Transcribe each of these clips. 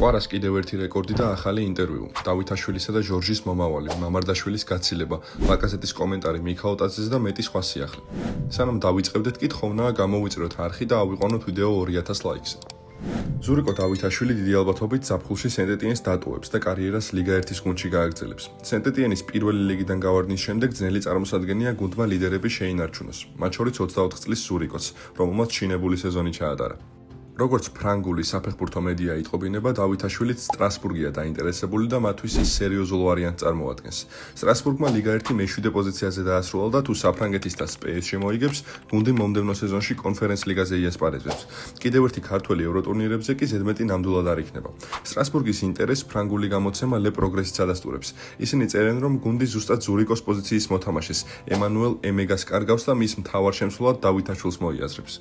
ყვარას კიდევ ერთი რეკორდი და ახალი ინტერვიუ. დავითაშვილისა და ჟორჟის მომავალი, მამარდაშვილის გაცილება, ლაკაზეტის კომენტარი მიქაუტაძეს და მეტი სხვა სიახლე. სანამ დავიწყებდეთ კი თხოვნა გამოვიწროთ არხი და ავიყვანოთ ვიდეო 2000 ლაიქზე. ზურიკო დავითაშვილი დიდი ალბათობით ზაფხულში სენტ-ეტიენს დატოვებს და კარიერას ლიგა 1-ის გუნდში გააგრძელებს. სენტ-ეტიენის პირველი ლიგიდან გავარდნის შემდეგ ძნელი წარმოსადგენია გუნდმა ლიდერები შეინარჩუნოს, მათ შორის 24 წლის ზურიკოც, რომელმაც ჩინებული სეზონი ჩაატარა. როგორც ფრანგული საფეხბურთო მედია იტყობინება, დავითაშვილიც სტრასბურგია დაინტერესებული და მათთვის ის სერიოზულ ვარიანტს წარმოადგენს. სტრასბურგმა ლიგა 1 მე-7 პოზიციაზე დაასრულა და თუ საფრანგეთის თასს PSG მოიგებს, გუნდი მომდევნო სეზონში კონფერენს ლიგაზე იასპარეზებს. კიდევ ერთი ქართველი ევროტურნირებზე კი ზედმეტი ნამდვილად არ იქნება. სტრასბურგის ინტერესს ფრანგული გამოცემა Le Progress-იც ადასტურებს. ისინი წერენ, რომ გუნდი ზუსტად ზურიკოს პოზიციის მოთამაშეს, ემანუელ ემეგას კარგავს და მის მთავარ შემცვლელად დავითაშვილს მოიაზრებს.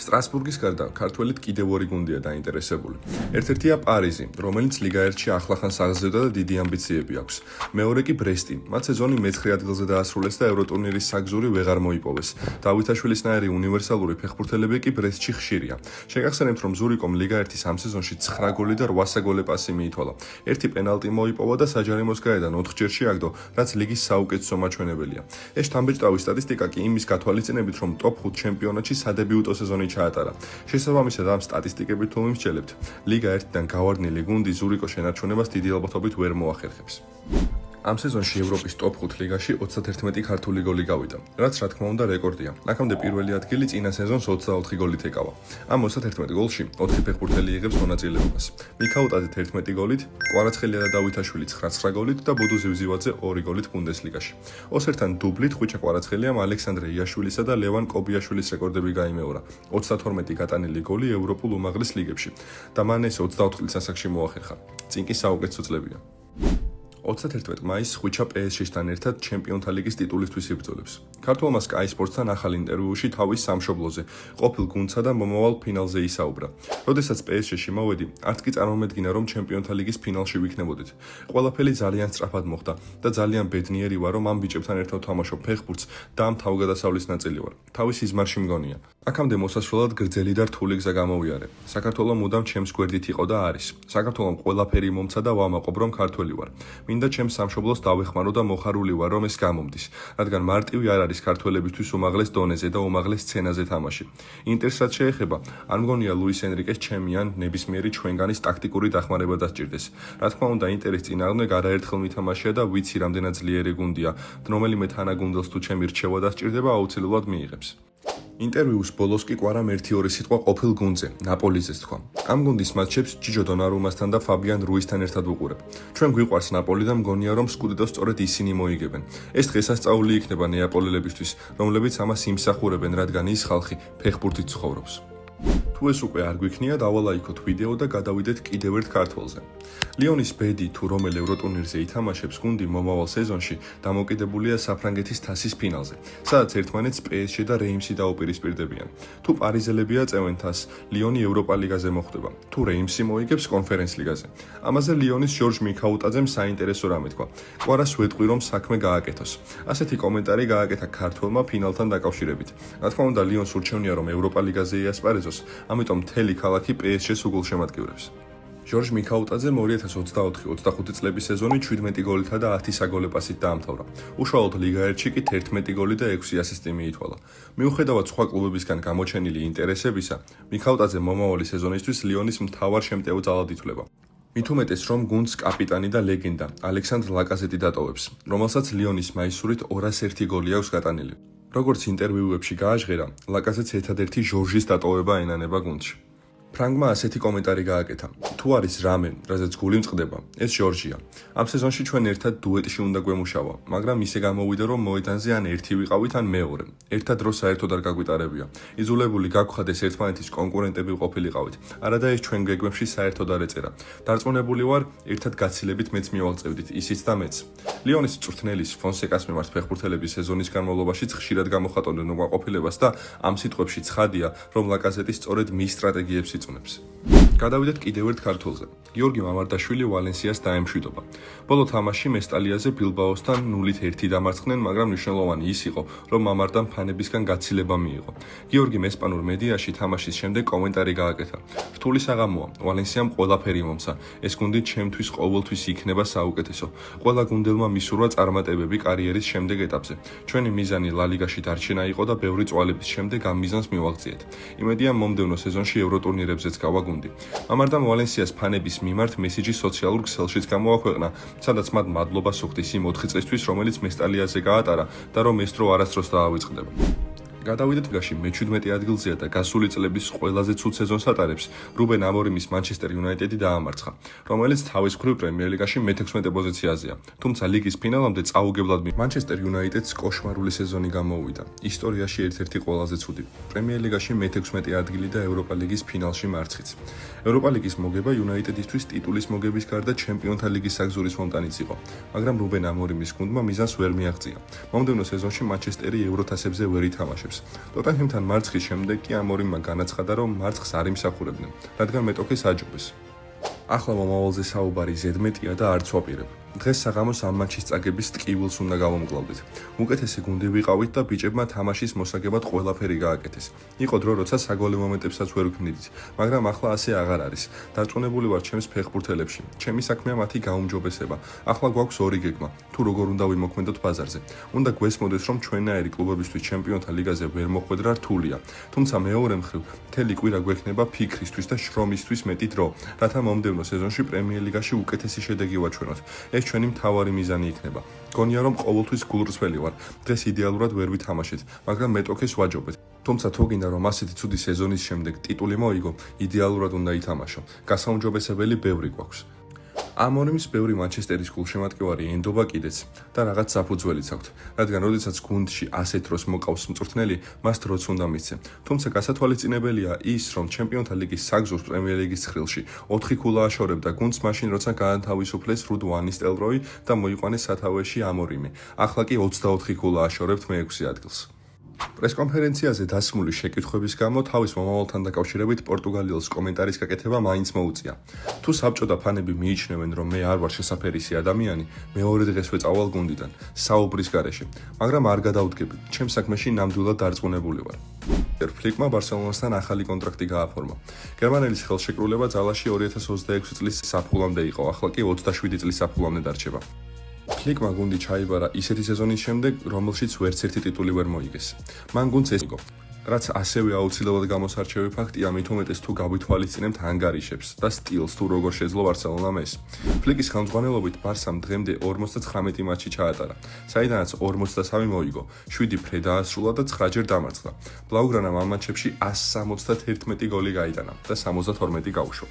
სტრასბურგის გარდა ქართველით კიდევ ორი გუნდია დაინტერესებული. ერთ-ერთია პარიზი, რომელიც ლიგა 1-ში ახლახან საღზევდა და დიდი ამბიციები აქვს. მეორე კი ბრესტი, მათ სეზონი მე-9 ადგილზე დაასრულეს და ევროტურნირის საგზური ვეღარ მოიპოვეს. დავითაშვილისნაირი უნივერსალური ფეხბურთელები კი ბრესტში ხშირია. შეგახსენებთ, რომ ზურიკომ ლიგა 1-ის ამ სეზონში 9 გოლი და 8 საგოლე პასი მიითვალა. ერთი პენალტი მოიპოვა და საჯარიმოს გაედან 4 ჯერში აგდო, რაც ლიგის საუკეთესო მაჩვენებელია. ეს შთამბეჭდავი სტატისტიკა კი იმის გათვალისწინებით, რომ ტოპ 5 ჩემპიონატში სადებიუტო სეზონი ჩაატარა. შესაბამისად ამ სტატისტიკებით თუ მიმსჯელებთ, ლიგა 1-დან გავარდნილი გუნდი ზურიკოს შენარჩუნებას დიდი ალბათობით ვერ მოახერხებს. ამ სეზონში ევროპის ტოპ 5 ლიგაში 31 ქართული გოლი გავიდა, რაც რა თქმა უნდა რეკორდია. აქამდე პირველი ადგილი წინა სეზონს 24 გოლით ეკავა. ამ 31 გოლში 4 ფეხბურთელი იღებს მონაწილეობას. მიქაუტაძე 11 გოლით, კვარაცხელია და დავითაშვილი 9 გოლით და ბოდო ზივზივაძე 2 გოლით ბუნდესლიგაში. ოსერთან დუბლით ხვიჩა კვარაცხელიამ ალექსანდრე იაშვილისა და ლევან კობიაშვილის რეკორდები გაიმეორა. 32 გატანილი გოლი ევროპულ უმაღლეს ლიგებში და მან ეს 24 წლის ასაკში მოახერხა. წინ კი საუკეთესო წლებია. 31 მაისს ხვიჩა PSG-სთან ერთად ჩემპიონთა ლიგის ტიტულისთვის იბრძოლებს. ქართველმა Sky Sports-თან ახალ ინტერვიუში თავის სამშობლოზე, ყოფილ გუნდსა და მომავალ ფინალზე ისაუბრა. როდესაც PSG-ში მოვედი, არც კი წარმომედგინა, რომ ჩემპიონთა ლიგის ფინალში ვიქნებოდით. ყველაფერი ძალიან სწრაფად მოხდა და ძალიან ბედნიერი ვარ, რომ ამ ბიჭებთან ერთად თამაშობ ფეხბურთს და ამ თავგადასავლის ნაწილი ვარ. თავის იზმარში მგონია. აქამდე მოსასვლელად გრძელი და რთული გზა გამოვიარე. საქართველო მუდამ ჩემს გვერდით იყო და არის. საქართველომ ყველაფერი მომცა და ვამაყობ, რომ ქართველი ვარ. მინდა ჩემს სამშობლოს დავეხმარო და მოხარული ვარ, რომ ეს გამომდის, რადგან მარტივი არ არის ქართველებისთვის უმაღლეს დონეზე და უმაღლეს სცენაზე თამაში. ინტერს რაც შეეხება, არ მგონია ლუის ენრიკეს ჩემი ან ნებისმიერი ჩვენგანის ტაქტიკური დახმარება დასჭირდეს. რა თქმა უნდა, ინტერის წინააღმდეგ არაერთხელ მითამაშია და ვიცი, რამდენად ძლიერი გუნდია, რომელიმე თანაგუნდელს თუ ჩემი რჩევა დასჭირდება, აუცილებლად მიიღებს. ინტერვიუს ბოლოს კი კვარამ 1-2 სიტყვა ყოფილ გუნდზე, ნაპოლიზე თქვა. ამ გუნდის მატჩებს ჯიჯო დონარუმასთან და ფაბიან რუისთან ერთად ვუყურებ. ჩვენ გვიყვარს ნაპოლი და მგონია, რომ სკუდეტოს სწორედ ისინი მოიგებენ. ეს დღესასწაული იქნება ნეაპოლელებისთვის, რომლებიც ამას იმსახურებენ, რადგან ის ხალხი ფეხბურთით ცხოვრობს. თუ ეს უკვე არ გვიქნია, დავალაიქოთ ვიდეო და გადავიდეთ კიდევ ერთ ქართველზე. ლიონის ბედი თუ რომელ ევროტურნირზე ითამაშებს, გუნდი მომავალ სეზონში დამოკიდებულია საფრანგეთის თასის ფინალზე, სადაც ერთმანეთს PSG და რეიმსი დაუპირისპირდებიან. თუ პარიზელები აწევენ თასს, ლიონი ევროპა ლიგაზე მოხვდება. თუ რეიმსი მოიგებს კონფერენს ლიგაზე. ამაზე ლიონის ჟორჟ მიქაუტაძემ საინტერესო რამე თქვა. კვარას ვეტყვი, რომ საქმე გააკეთოს. ასეთი კომენტარი გააკეთა ქართველმა ფინალთან დაკავშირებით. რა თქმა უნდა, ლიონს ურჩევნია, რომ ევროპა ლიგაზე იასპარეზოს, ამიტომ მთელი ქალაქი PSG-ს უგულშემატკივრებს. ჟორჟ მიქაუტაძე 2024-25 წლების სეზონი 17 გოლითა და 10 საგოლე პასით დაამთავრა. უშუალოდ ლიგა 1-ში კი 11 გოლი და 6 ასისტი მიითვალა. მიუხედავად სხვა კლუბებისგან გამოჩენილი ინტერესებისა, მიქაუტაძე მომავალი სეზონისთვის ლიონის მთავარ შემტევ ძალად ითვლება. მით უმეტეს, რომ გუნდს კაპიტანი და ლეგენდა ალექსანდრ ლაკაზეტი დატოვებს, რომელსაც ლიონის მაისურით 201 გოლი აქვს გატანილი. როგორც ინტერვიუებში გააჟღერა, ლაკაზეტს ერთადერთი ჟორჟის დატოვება ენანება გუნდში. ფრანგმა ასეთი კომენტარი გააკეთა. თუ არის რამე, რაზეც გული მწყდება, ეს ჟორჟია. ამ სეზონში ჩვენ ერთად დუეტში უნდა გვემუშავა, მაგრამ ისე გამოვიდა, რომ მოედანზე ან ერთი ვიყავით, ან მეორე. ერთად დრო საერთოდ არ გაგვიტარებია. იძულებული გაგვხადეს ერთმანეთის კონკურენტები ყოფილიყავით. არადა ეს ჩვენ გეგმებში საერთოდ არ ეწერა. დარწმუნებული ვარ, ერთად გაცილებით მეც მივაღწევდით, ისიც და მეც. ლიონის მწვრთნელის ფონსეკას მიმართ ფეხბურთელების სეზონის განმავლობაში ხშირად გამოხატავდნენ უკმაყოფილებას და ამ სიტყვებში ცხადია, რომ ლაკაზეტი სწორედ მის სტრატეგიებს იწუნებს. გადავიდეთ კიდევ ერთ ქართველზე. გიორგი მამარდაშვილი ვალენსიას დაემშვიდობა. ბოლო თამაში მესტალიაზე ბილბაოსთან 0-1 დამარცხდნენ, მაგრამ მნიშვნელოვანი ის იყო, რომ მამარდამ ფანებისგან გაცილება მიიღო. გიორგიმ ესპანურ მედიაში თამაშის შემდეგ კომენტარი გააკეთა. რთული საღამოა, ვალენსიამ ყველაფერი მომცა. ეს გუნდი ჩემთვის ყოველთვის იქნება საუკეთესო. ყველა გუნდელმა მისურვა წარმატებები კარიერის შემდეგ ეტაპზე. ჩვენი მიზანი ლა ლიგაში დარჩენა იყო და ბევრი წვალების შემდეგ ამ მიზანს მივაღწიეთ. იმედია მომდევნო სეზონში ევროტურნირებზეც გავაგუნდი. მამარდამ ვალენსიას ფანების მიმართ მესიჯი სოციალურ ქსელშიც გამოაქვეყნა, სადაც მათ მადლობას უხდის იმ 4 წლისთვის, რომელიც მესტალიაზე გაატარა და რომ ეს დრო არასდროს დაავიწყდება. გადავიდეთ ლიგაში მე-17 ადგილზეა და გასული წლების ყველაზე ცუდ სეზონს ატარებს რუბენ ამორიმის მანჩესტერ იუნაიტედი დაამარცხა, რომელიც თავის მხრივ პრემიერ ლიგაში მე-16 პოზიციაზეა. თუმცა ლიგის ფინალამდე წაუგებლად მანჩესტერ იუნაიტედს კოშმარული სეზონი გამოუვიდა. ისტორიაში ერთ-ერთი ყველაზე ცუდი. პრემიერ ლიგაში მე-16 ადგილი და ევროპა ლიგის ფინალში მარცხიც. ევროპა ლიგის მოგება იუნაიტედისთვის ტიტულის მოგების გარდა ჩემპიონთა ლიგის საგზურის მომტანიც იყო, მაგრამ რუბენ ამორიმის გუნდმა მიზანს ვერ მიაღწია. მომდევნო სეზონში მანჩესტერი ევროთასებზე ვერ ითამაშებს. ტოტენჰემთან მარცხის შემდეგ კი ამორიმმა განაცხადა, რომ მარცხს არ იმსახურებდნენ, რადგან მეტოქეს აჯობეს. ახლა მომავალზე საუბარი ზედმეტია და არც ვაპირებ. დღეს საღამოს ამ მატჩის წაგების ტკივილს უნდა გავამკლავდით. უკეთესი გუნდი ვიყავით და ბიჭებმა თამაშის მოსაგებად ყველაფერი გააკეთეს. იყო დრო, როცა საგოლე მომენტებსაც ვერ ვქმნიდით, მაგრამ ახლა ასე აღარ არის. დარწმუნებული ვარ ჩემს ფეხბურთელებში. ჩემი საქმეა მათი გაუმჯობესება. ახლა გვაქვს ორი გეგმა. თუ როგორ უნდა ვიმოქმედოთ ბაზარზე. უნდა გვესმოდეს, რომ ჩვენნაირი კლუბებისთვის ჩემპიონთა ლიგაზე ვერ მოხვედრა რთულია. თუმცა მეორე მხრივ, მთელი კვირა გვექნება ფიქრისთვის და შრომისთვის მეტი დრო, რათა მომდევნო სეზონში პრემიერ ლიგაში უკეთესი შედეგი ვაჩვენოთ. ეს ჩვენი მთავარი მიზანი იქნება. გონია რომ ყოველთვის გულწრფელი ვარ. დღეს იდეალურად ვერ ვითამაშეთ, მაგრამ მეტოქეს ვაჯობეთ. თუმცა თუ გინდა რომ ასეთი ცუდი სეზონის შემდეგ ტიტული მოიგო, იდეალურად უნდა ითამაშო. გასაუმჯობესებელი ბევრი გვაქვს. ამორიმის ბევრი მანჩესტერის გულშემატკივარი ენდობა კიდეც და რაღაც საფუძველიც აქვს, რადგან როდესაც გუნდში ასეთ დროს მოკავს მწვრთნელი, მას დროც უნდა მისცე. თუმცა გასათვალისწინებელია ის, რომ ჩემპიონთა ლიგის საგზურს პრემიერ ლიგის ცხრილში 4 ქულა აშორებდა გუნდს მაშინ, როცა გაანთავისუფლეს რუდ ვან ნისტელროი და მოიყვანეს სათავეში ამორიმი. ახლა კი 24 ქულა აშორებთ მე-6 ადგილს. პრესკონფერენციაზე დასმული შეკითხვების გამო თავის მომავალთან დაკავშირებით პორტუგალიელს კომენტარის გაკეთება მაინც მოუწია. თუ საბჭო და ფანები მიიჩნევენ, რომ მე არ ვარ შესაფერისი ადამიანი, მეორე დღესვე წავალ გუნდიდან, საუბრის გარეშე, მაგრამ არ გადავდგები. ჩემ საქმეში ნამდვილად დარწმუნებული ვარ. ფლიკმა ბარსელონასთან ახალი კონტრაქტი გააფორმა. გერმანელის ხელშეკრულება ძალაში 2026 წლის საფხულამდე იყო, ახლა კი 27 წლის საფხულამდე დარჩება. ფლიკმა გუნდი ჩაიბარა ისეთი სეზონის შემდეგ, რომელშიც ვერცერთი ტიტული ვერ მოიგეს. მან გუნდს ეს იყო, რაც ასევე აუცილებლად გამოსარჩევი ფაქტია, მით უმეტეს თუ გავითვალისწინებთ ანგარიშებს და სტილს, თუ როგორ შეძლო ბარსელონამ ეს. ფლიკის ხელმძღვანელობით ბარსამ დღემდე 59 მატჩი ჩაატარა, საიდანაც 43 მოიგო, 7 ფრე დაასრულა და 9 დამარცხდა. ბლაუგრანამ ამ მატჩებში 171 გოლი გაიტანა და 72 გაუშვა.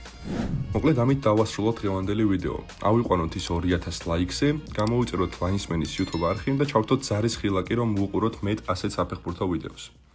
მოკლედ ამით დავასრულოთ დღევანდელი ვიდეო. ავიყვანოთ ის 2000 ლაიქზე, გამოვიწეროთ ლაინსმენის YouTube არხი და ჩავთოთ ზარის ხილაკი, რომ ვუყუროთ მეტ ასეთ საფეხბურთო ვიდეოს.